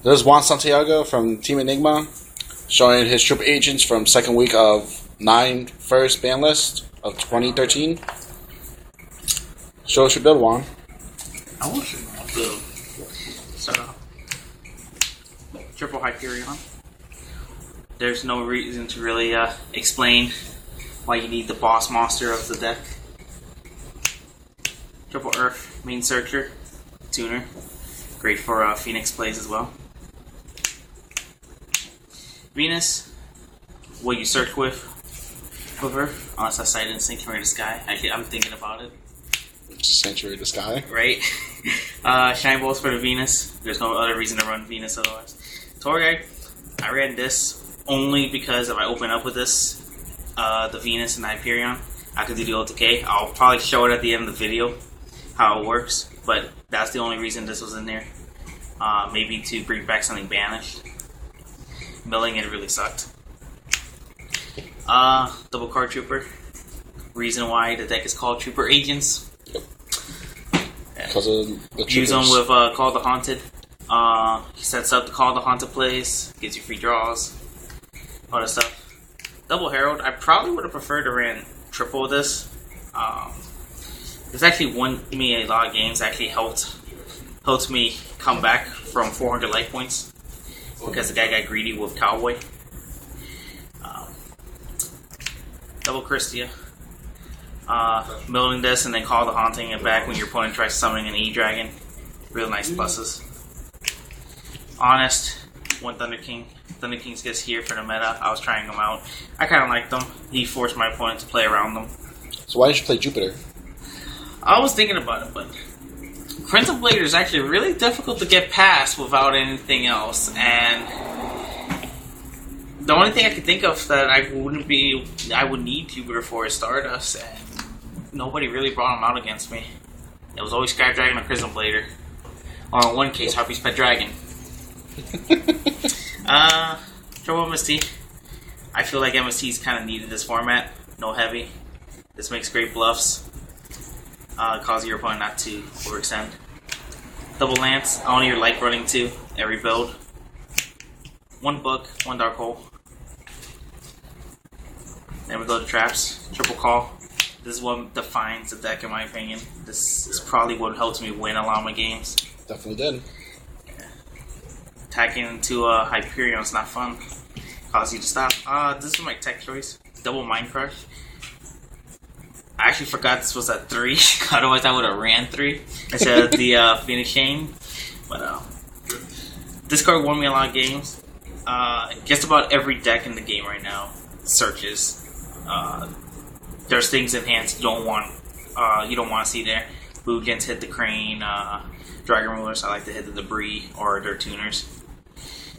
There's Juan Santiago from Team Enigma showing his troop agents from second week of 9 first ban list of 2013. Show us your build, Juan. I will show you my build. So, triple Hyperion. There's no reason to really explain why you need the boss monster of the deck. Triple Earth, main searcher, tuner. Great for Phoenix plays as well. Venus, what you search with her, unless I cite in Sanctuary of the Sky. I'm thinking about it. Sanctuary of the Sky. Right? Shine Bolts for the Venus. There's no other reason to run Venus otherwise. Torgai, I ran this only because if I open up with this, the Venus and the Hyperion, I could do the OTK. I'll probably show it at the end of the video how it works, but that's the only reason this was in there. Maybe to bring back something banished. Milling it really sucked. Double card Trooper. Reason why the deck is called Trooper Agents. Because of the Use them with Call the Haunted. He sets up the Call the Haunted plays, gives you free draws, all that stuff. Double Herald. I probably would have preferred to run triple of this. This actually won me a lot of games. Actually helped me come back from 400 life points because the guy got greedy with Cowboy. Double Christia. Building this and then Call the Haunting it back when your opponent tries summoning an E-Dragon. Real nice pluses. Honest, one Thunder King. Thunder King's just here for the meta. I was trying them out. I kind of liked them. He forced my opponent to play around them. So why did you play Jupiter? I was thinking about it, but Crimson Blader is actually really difficult to get past without anything else. And the only thing I could think of that I would need Jupiter for is Stardust, and nobody really brought him out against me. It was always Sky Dragon or Crimson Blader. Or in one case, Harpy's Pet Dragon. Trouble MST. I feel like MST's kind of needed this format. No heavy. This makes great bluffs. Cause your opponent not to overextend. Double Lance. I only like running 2 every build. 1 Book, 1 Dark Hole. Then we go to Traps. Triple Call. This is what defines the deck in my opinion. This is probably what helps me win a lot of my games. Definitely did. Attacking into a Hyperion is not fun. Cause you to stop. This is my tech choice. Double Mind Crush. I actually forgot this was at 3. Otherwise, I would have ran 3 instead of the Phoenix Chain. But this card won me a lot of games. Just about every deck in the game right now searches. There's things in hands you don't want to see there. Boogans hit the Crane. Dragon Rulers, I like to hit the Debris or their tuners.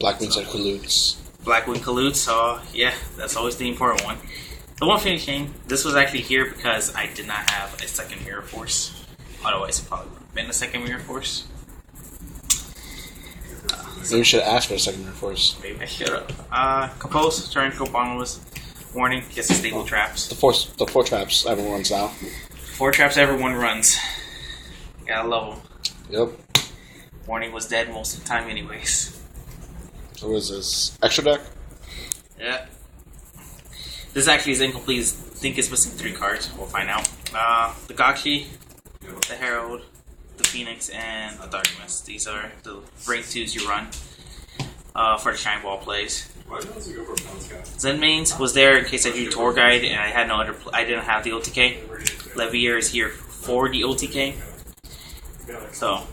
Blackwings and Kalutes. Blackwing Kalutes, yeah, that's always the important one. The one Phoenix Chain, this was actually here because I did not have a second Mirror Force. Otherwise, it probably would have been a second Mirror Force. Maybe you should have asked for a second Mirror Force. Maybe I should have. Compose, Torrential Bottomless. Warning, gets the stable traps. The four traps everyone runs now. 4 traps everyone runs. Gotta love them. Yep. Warning was dead most of the time anyways. So what is this? Extra deck? Yeah. This actually is incomplete. I think it's missing 3 cards. We'll find out. The Gakshi, the Herald, the Phoenix, and the Dark Mist. These are the rank 2s you run for the Shine Ball plays. Zen Mains was there in case I drew Tour Guide and I had no other. I didn't have the OTK. Levier is here for the OTK. So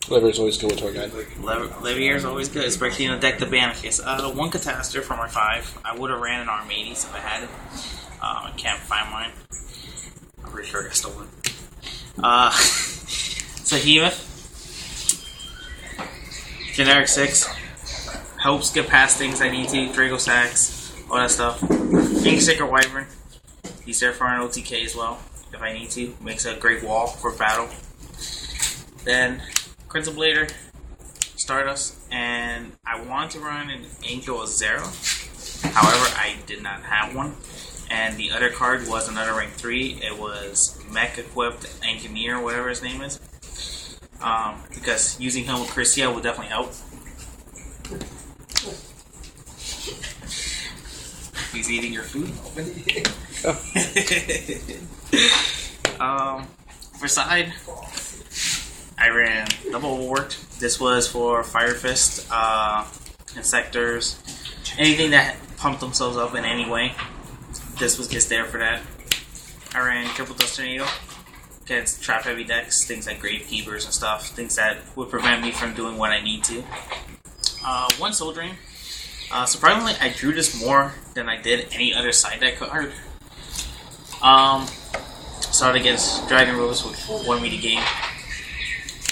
Levier is always good with Tour Guide. Levier is always good, especially in a deck that banishes. 1 Catastrophe for my 5. I would have ran an Armades if I had it. I can't find mine. I'm pretty sure I got stolen. Sahemoth. Generic 6. Helps get past things I need to. Drago Sax. All that stuff. Inksticker Wyvern. He's there for an OTK as well, if I need to. Makes a great wall for battle. Then Crimson Blader, Stardust, and I wanted to run an Angel Azera. However, I did not have one. And the other card was another rank 3. It was Mech Equipped Engineer, whatever his name is. Because using him with Christia would definitely help. He's eating your food. For side, I ran double overworked. This was for Fire Fist, Insectors, anything that pumped themselves up in any way. This was just there for that. I ran triple Dust Tornado against trap heavy decks, things like Gravekeepers and stuff, things that would prevent me from doing what I need to. One Soul Drain. Surprisingly, I drew this more than I did any other side deck card. Started against Dragon Rose, which won me the game.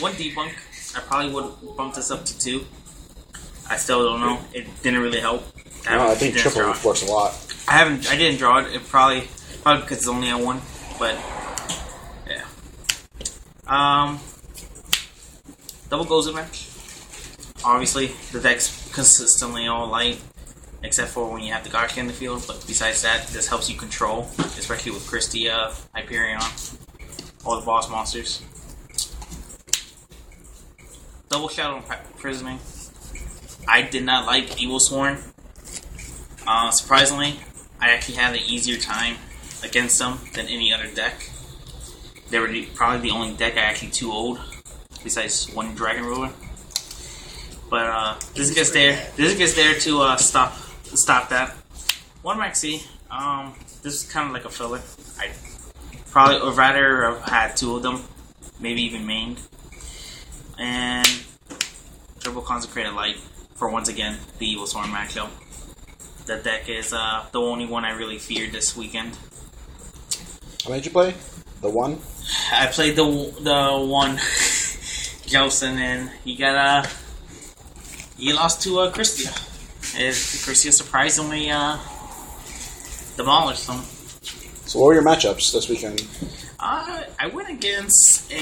One Debunk. I probably would bump this up to 2. I still don't know. It didn't really help. I think triple works a lot. I didn't draw it. It probably because it's only on 1. But yeah. Double Gozen match. Obviously, the deck's consistently all light, except for when you have the Gotcha in the field. But besides that, this helps you control, especially with Christia, Hyperion, all the boss monsters. Double Shadow Imprisoning. I did not like Evil Sworn. Surprisingly, I actually had an easier time against them than any other deck. They were probably the only deck I actually 2-0'd, besides one Dragon Ruler. But this gets there. This gets there to stop that. One Maxi. This is kind of like a filler. I probably would rather have had 2 of them, maybe even mained. And Triple Consecrated Light for once again the Evil Swarm matchup. That deck is the only one I really feared this weekend. How many did you play? The 1? I played the 1 Jelson, and he lost to Christia. Christia surprisingly demolished him. So what were your matchups this weekend? I went against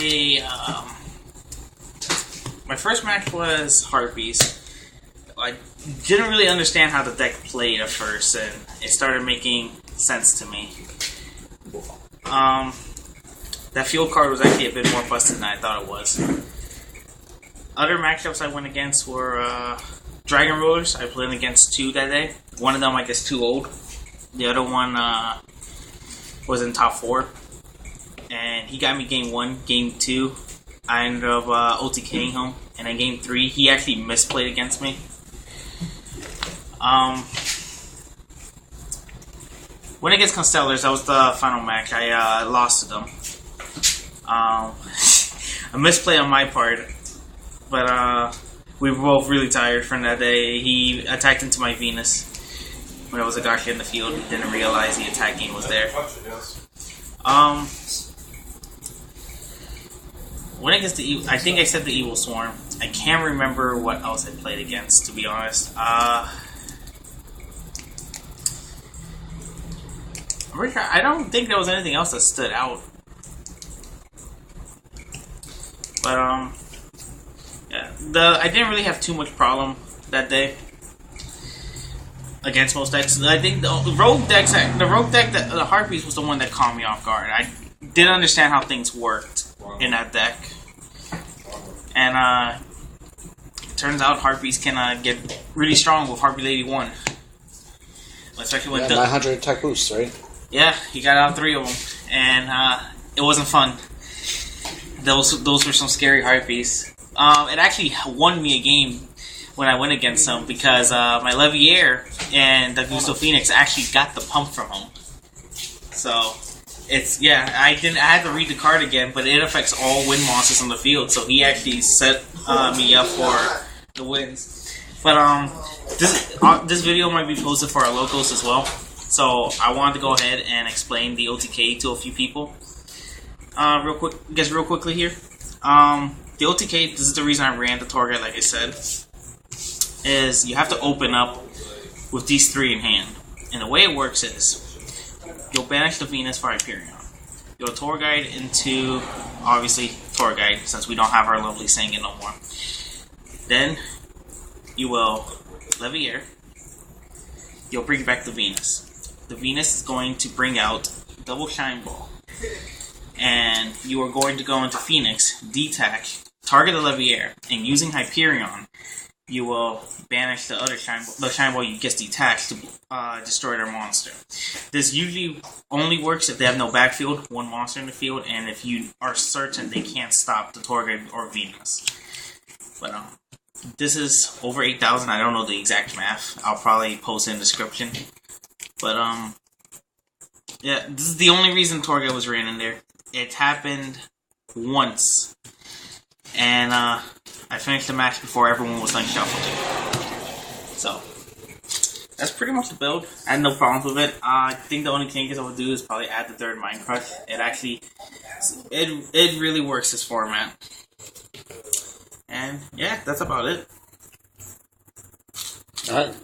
my first match was Harpies. I didn't really understand how the deck played at first, and it started making sense to me. That field card was actually a bit more busted than I thought it was. Other matchups I went against were Dragon Rulers. I played against 2 that day. One of them I guess 2-0'd. The other one was in top 4. And he got me game 1. Game 2, I ended up OTKing him. And in game 3, he actually misplayed against me. When against Constellars, that was the final match. I lost to them. A misplay on my part. But we were both really tired from that day. He attacked into my Venus when there was a Gotcha in the field. He didn't realize the attacking was there. When against the I think I said the Evil Swarm. I can't remember what else I played against, to be honest. I don't think there was anything else that stood out. But yeah, I didn't really have too much problem that day against most decks. I think the rogue deck that the Harpies was the one that caught me off guard. I didn't understand how things worked in that deck, and it turns out Harpies can get really strong with Harpy Lady 1. Especially with 900 attack boosts, right? Yeah, he got out 3 of them, and it wasn't fun. Those were some scary Harpies. It actually won me a game when I went against him because my Leviair and the Gusto Phoenix actually got the pump from him. So I had to read the card again, but it affects all wind monsters on the field. So he actually set me up for the wins. But this video might be posted for our locals as well. So I wanted to go ahead and explain the OTK to a few people. Real quickly here. The OTK, this is the reason I ran the target, like I said, is you have to open up with these 3 in hand. And the way it works is, you'll banish the Venus for Hyperion. You'll Tour Guide into, obviously, Tour Guide, since we don't have our lovely Sangin no more. Then, you will Leviair. You'll bring back the Venus. The Venus is going to bring out Double Shine Ball. And you are going to go into Phoenix, D-Tack, target the Leviair, and using Hyperion, you will banish the other Shine Ball you gets detached to destroy their monster. This usually only works if they have no backfield, one monster in the field, and if you are certain they can't stop the Torga or Venus. But this is over 8,000. I don't know the exact math. I'll probably post it in the description. But yeah, this is the only reason Torga was ran in there. It happened once, and I finished the match before everyone was unshuffled. So, that's pretty much the build. I had no problems with it. I think the only changes I would do is probably add the third Mind Crush. It actually, it really works this format. And yeah, that's about it. Alright.